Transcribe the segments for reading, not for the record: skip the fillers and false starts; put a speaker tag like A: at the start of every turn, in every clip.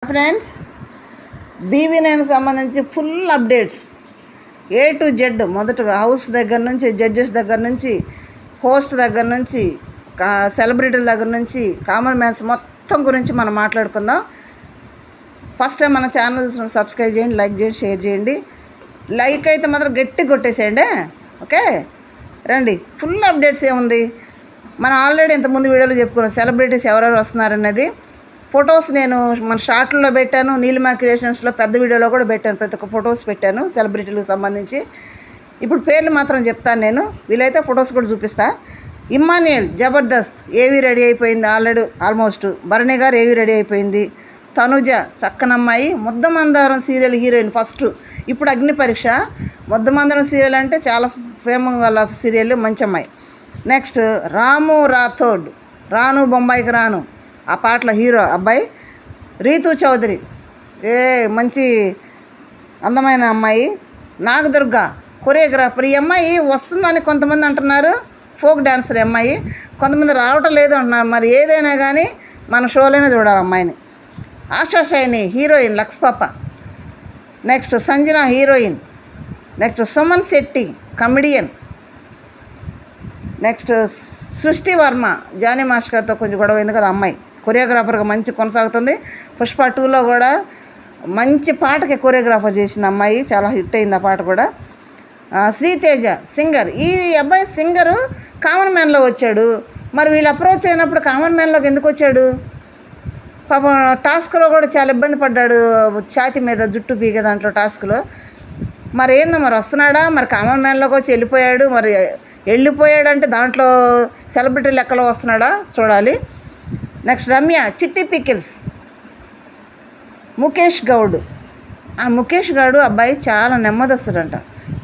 A: Friends, బీవీ9 సంబంధించి full updates A to Z. మొదటగా house దగ్గర నుంచి, జడ్జెస్ దగ్గర నుంచి, హోస్ట్ దగ్గర నుంచి, సెలబ్రిటీల దగ్గర నుంచి, కామన్ మ్యాన్స్ మొత్తం గురించి మనం మాట్లాడుకుందాం. ఫస్ట్ టైం మన ఛానల్ చూసిన సబ్స్క్రైబ్ చేయండి, లైక్ చేయండి, షేర్ చేయండి. లైక్ అయితే మాత్రం గట్టి కొట్టేసేయండి. ఓకే, రండి. ఫుల్ అప్డేట్స్ ఏముంది, మనం ఆల్రెడీ ఇంతకుముందు వీడియోలో చెప్పుకున్నాం సెలబ్రిటీస్ ఎవరెవరు వస్తున్నారనేది. ఫొటోస్ నేను మన షార్ట్లో పెట్టాను, నీలిమా క్రియేషన్స్లో పెద్ద వీడియోలో కూడా పెట్టాను. ప్రతి ఒక్క ఫొటోస్ పెట్టాను సెలబ్రిటీలకు సంబంధించి. ఇప్పుడు పేర్లు మాత్రం చెప్తాను నేను, వీలైతే ఫొటోస్ కూడా చూపిస్తా. ఇమ్మాన్యుయల్ జబర్దస్త్ ఏవి రెడీ అయిపోయింది ఆల్మోస్ట్. భరణి గారు ఏవి రెడీ అయిపోయింది. తనుజ చక్కనమ్మాయి. ముద్దమందారం సీరియల్ హీరోయిన్ ఫస్ట్. ఇప్పుడు అగ్ని పరీక్ష. ముద్దమందారం సీరియల్ అంటే చాలా ఫేమస్ వాళ్ళ సీరియల్, మంచి అమ్మాయి. నెక్స్ట్ రాము రాథోడ్, రాను బొంబాయికి రాను, ఆ పాటల హీరో అబ్బాయి. రీతు చౌదరి, మంచి అందమైన అమ్మాయి. నాగదుర్గ కొరియోగ్రాఫర్. ఈ అమ్మాయి వస్తుందని కొంతమంది అంటున్నారు, ఫోక్ డాన్సర్ అమ్మాయి. కొంతమంది రావటం లేదు అంటున్నారు. మరి ఏదైనా కానీ మన షోలోనే చూడాలి అమ్మాయిని. ఆశా షైని హీరోయిన్, లక్స్ పాప. Next Sanjana heroine. Next Suman Shetty comedian. Next సృష్టి వర్మ, జానీ మాస్టర్ గారితో కొంచెం గొడవ అయింది కదా అమ్మాయి. కొరియోగ్రాఫర్గా మంచి కొనసాగుతుంది. పుష్ప 2లో కూడా మంచి పాటకి కొరియోగ్రాఫర్ చేసింది అమ్మాయి, చాలా హిట్ అయింది ఆ పాట కూడా. శ్రీతేజ సింగర్. ఈ అబ్బాయి సింగరు కామన్ మ్యాన్లో వచ్చాడు. మరి వీళ్ళు అప్రోచ్ అయినప్పుడు కామన్ మ్యాన్లోకి ఎందుకు వచ్చాడు? పాపం టాస్క్లో కూడా చాలా ఇబ్బంది పడ్డాడు, ఛాతి మీద జుట్టు పీకే దాంట్లో టాస్క్లో. మరి ఏందో మరి వస్తున్నాడా, మరి కామన్ మ్యాన్లోకి వచ్చి వెళ్ళిపోయాడు. మరి వెళ్ళిపోయాడంటే దాంట్లో సెలబ్రిటీ లెక్కలో వస్తున్నాడా చూడాలి. నెక్స్ట్ రమ్య చిట్టి పికిల్స్. ముఖేష్ గౌడ్. ఆ ముఖేష్ గౌడ్ అబ్బాయి చాలా నెమ్మదస్తుడంట,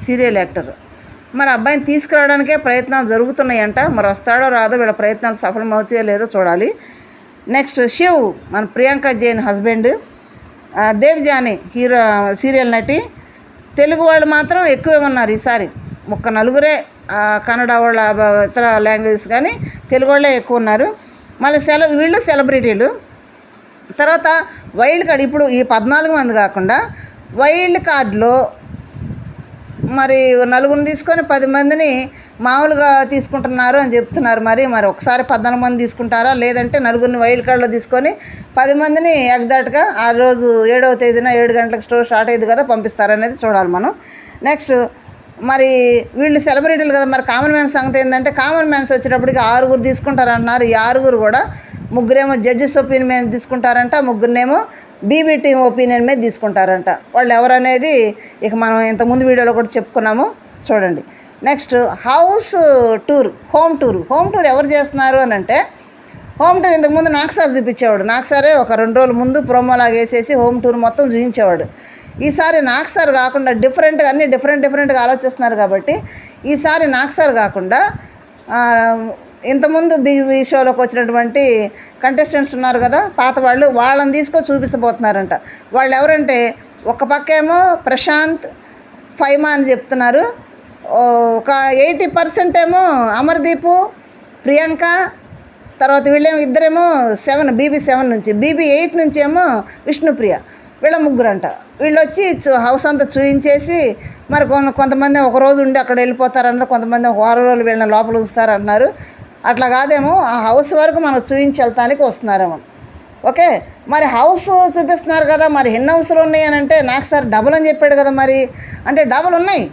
A: సీరియల్ యాక్టర్. మరి అబ్బాయిని తీసుకురావడానికే ప్రయత్నాలు జరుగుతున్నాయంట. మరి వస్తాడో రాదో, వీళ్ళ ప్రయత్నాలు సఫలమవుతాయో లేదో చూడాలి. నెక్స్ట్ శివ్, మన Priyanka Jain husband. Devjani hero, serial నటి. తెలుగు వాళ్ళు మాత్రం ఎక్కువే ఉన్నారు ఈసారి. నలుగురే, కన్నడ వాళ్ళ ఇతర లాంగ్వేజెస్ కానీ తెలుగు వాళ్ళే ఎక్కువ ఉన్నారు. మళ్ళీ వీళ్ళు సెలబ్రిటీలు. తర్వాత వైల్డ్ కార్డ్. ఇప్పుడు ఈ 14 మంది కాకుండా వైల్డ్ కార్డులో మరి నలుగురిని తీసుకొని 10 మందిని మామూలుగా తీసుకుంటున్నారు అని చెప్తున్నారు. మరి ఒకసారి 14 మంది తీసుకుంటారా, లేదంటే నలుగురిని వైల్డ్ కార్డులో తీసుకొని 10 మందిని ఎగ్జాక్ట్గా ఆ రోజు 7వ తేదీన 7 గంటలకు షో స్టార్ట్ అయ్యింది కదా, పంపిస్తారనేది చూడాలి మనం. నెక్స్ట్ మరి వీళ్ళు సెలబ్రిటీలు కదా, మరి కామన్ మ్యాన్స్ సంగతి ఏంటంటే, కామన్ మ్యాన్స్ వచ్చేటప్పటికి 6 తీసుకుంటారంటున్నారు. ఈ 6 కూడా 3 జడ్జెస్ ఒపీనియన్ మీద తీసుకుంటారంట, 3 బీబీ టీమ్ ఒపీనియన్ మీద తీసుకుంటారంట. వాళ్ళు ఎవరనేది ఇక మనం ఇంతకుముందు వీడియోలో కూడా చెప్పుకున్నాము, చూడండి. Next house tour, home tour ఎవరు చేస్తున్నారు అని అంటే, హోమ్ టూర్ ఇంతకుముందు నాగసార్ చూపించేవాడు. నాగసారే ఒక 2 రోజుల ముందు ప్రోమోలాగా వేసేసి హోమ్ టూర్ మొత్తం చూపించేవాడు. ఈసారి నాగసార్ కాకుండా డిఫరెంట్గా, అన్నీ డిఫరెంట్గా ఆలోచిస్తున్నారు కాబట్టి ఈసారి నాగసార్ కాకుండా ఇంతకుముందు బీవీ షోలోకి వచ్చినటువంటి కంటెస్టెంట్స్ ఉన్నారు కదా పాత వాళ్ళు, వాళ్ళని తీసుకొని చూపించబోతున్నారంట. వాళ్ళు ఎవరంటే, ఒక పక్కేమో ప్రశాంత్, ఫైమా అని చెప్తున్నారు. ఒక 80% ఏమో అమర్దీపు, ప్రియాంక. తర్వాత వీళ్ళేమో ఇద్దరేమో 7 BB7 నుంచి, BB8 నుంచి ఏమో విష్ణుప్రియ. వీళ్ళ 3 అంట. వీళ్ళు వచ్చి హౌస్ అంతా చూయించేసి మరి కొంతమంది ఒక రోజు ఉండి అక్కడ వెళ్ళిపోతారన్నారు, కొంతమంది ఒక 6 రోజులు వీళ్ళని లోపల ఉంచుతారన్నారు. అట్లా కాదేమో, ఆ హౌస్ వరకు మనం చూయించి వెళ్తానికి వస్తున్నారేమో. ఓకే, మరి హౌస్ చూపిస్తున్నారు కదా, మరి ఎన్ని హౌస్లు ఉన్నాయి అని అంటే, నాకు సార్ డబుల్ అని చెప్పాడు కదా. మరి అంటే డబుల్ ఉన్నాయి.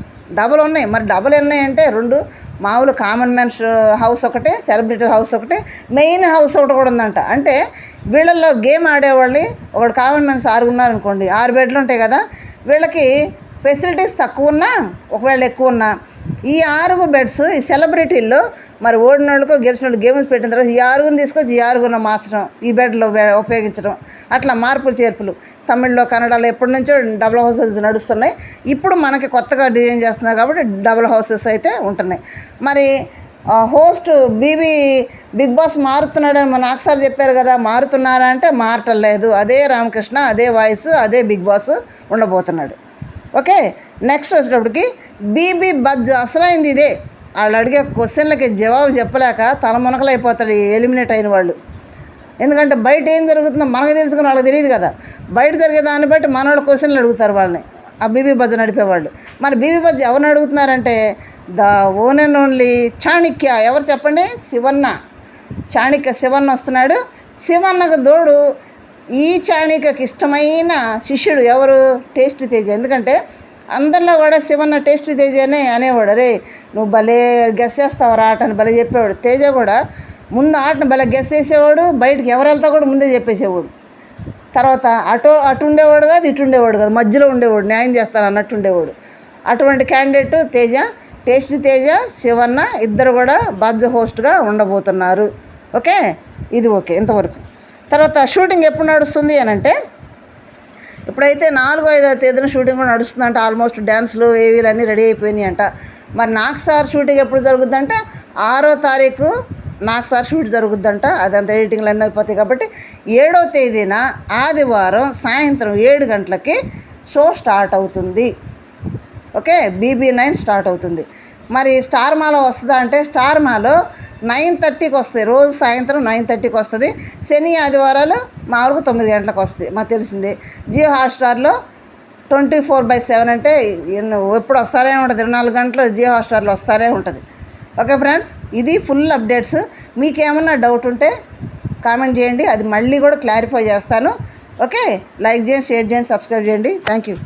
A: మరి డబుల్ ఉన్నాయంటే 2 మామూలు కామన్ మ్యాన్స్ హౌస్ ఒకటి, సెలబ్రిటీ హౌస్ ఒకటి, మెయిన్ హౌస్ ఒకటి కూడా ఉందంట. అంటే వీళ్ళల్లో గేమ్ ఆడేవాళ్ళని ఒకటి కామన్ మ్యాన్స్ 6 ఉన్నారనుకోండి, 6 బెడ్లు ఉంటాయి కదా, వీళ్ళకి ఫెసిలిటీస్ తక్కువ ఉన్నా ఒకవేళ ఎక్కువ ఉన్నా ఈ 6 బెడ్స్ ఈ సెలబ్రిటీల్లో మరి ఓడిన వాళ్ళకు గెలిచిన వాళ్ళు గేమ్స్ పెట్టిన తర్వాత ఈ 6 తీసుకొచ్చి ఈ 6 మార్చడం, ఈ బెడ్లో ఉపయోగించడం, అట్లా మార్పులు చేర్పులు. తమిళ్లో, కన్నడలో ఎప్పటి నుంచో డబుల్ హౌసెస్ నడుస్తున్నాయి. ఇప్పుడు మనకి కొత్తగా డిజైన్ చేస్తున్నారు కాబట్టి డబుల్ హౌసెస్ అయితే ఉంటున్నాయి. మరి హోస్ట్ బిగ్ బాస్ మారుతున్నాడని మన ఒకసారి చెప్పారు కదా, మారుతున్నారా అంటే మారటం లేదు. అదే రామకృష్ణ, అదే వాయిస్, అదే బిగ్ బాస్ ఉండబోతున్నాడు. ఓకే, నెక్స్ట్ వచ్చేటప్పటికి బీబీ బజ్. అసలైంది ఇదే, వాళ్ళు అడిగే క్వశ్చన్లకి జవాబు చెప్పలేక తలమునకలైపోతాడు ఎలిమినేట్ అయిన వాళ్ళు. ఎందుకంటే బయట ఏం జరుగుతుందో మనకు తెలుసుకుని వాళ్ళకి తెలియదు కదా. బయట జరిగే దాన్ని బట్టి మనోళ్ళ క్వశ్చన్లు అడుగుతారు వాళ్ళని, ఆ బీబీ బజ్జ నడిపేవాళ్ళు. మరి బీబీ బజ్జ ఎవరిని అడుగుతున్నారంటే the own and only Chanakya. ఎవరు చెప్పండి? శివన్న. చాణక్య శివన్న వస్తున్నాడు. శివన్నకు తోడు ఈ చాణక్యకి ఇష్టమైన శిష్యుడు ఎవరు? టేస్టీ తేజ. ఎందుకంటే అందరిలో కూడా శివన్న టేస్టీ తేజ అనేవాడు. అరే నువ్వు భలే గెస్ చేస్తావు రా ఆటని భలే చెప్పేవాడు. తేజ కూడా ముందు ఆటను భలే గెస్ చేసేవాడు, బయటికి ఎవరు వెళ్తా కూడా ముందే చెప్పేసేవాడు. తర్వాత అటు ఉండేవాడు కాదు, ఇటు ఉండేవాడు కాదు, మధ్యలో ఉండేవాడు, న్యాయం చేస్తాను అన్నట్టు ఉండేవాడు. అటువంటి క్యాండిడేట్ తేజ. టేస్టీ తేజ, శివన్న ఇద్దరు కూడా బజ్జ హోస్ట్గా ఉండబోతున్నారు. ఓకే, ఇది ఓకే ఇంతవరకు. తర్వాత షూటింగ్ ఎప్పుడు నడుస్తుంది అని అంటే ఇప్పుడైతే 4-5 తేదీన షూటింగ్ కూడా నడుస్తుందంట. ఆల్మోస్ట్ డ్యాన్స్లు ఏవీలు అన్నీ రెడీ అయిపోయినాయి అంట. మరి నాకు సార్ షూటింగ్ ఎప్పుడు జరుగుద్దంటే 6వ తారీఖు నాకు సార్ షూట్ జరుగుద్దంట. అదంతా ఎడిటింగ్లు అన్నీ అయిపోతాయి కాబట్టి 7వ తేదీన ఆదివారం సాయంత్రం 7 గంటలకి షో స్టార్ట్ అవుతుంది. ఓకే, BB9 స్టార్ట్ అవుతుంది. మరి స్టార్ మాలో వస్తుందా అంటే స్టార్ మాలో 9:30కి వస్తుంది. రోజు సాయంత్రం 9:30కి వస్తుంది. శని ఆదివారాలు మా వరకు 9 గంటలకు వస్తుంది. మాకు తెలిసింది. జియో హాట్స్టార్లో 24/7 అంటే ఎప్పుడు వస్తారే ఉంటుంది, 24 గంటలు జియో హాట్స్టార్లో వస్తారే ఉంటుంది. ఓకే ఫ్రెండ్స్, ఇది ఫుల్ అప్డేట్స్. మీకేమన్నా డౌట్ ఉంటే కామెంట్ చేయండి, అది మళ్ళీ కూడా క్లారిఫై చేస్తాను. ఓకే, లైక్ చేయండి, షేర్ చేయండి, సబ్స్క్రైబ్ చేయండి. Thank you.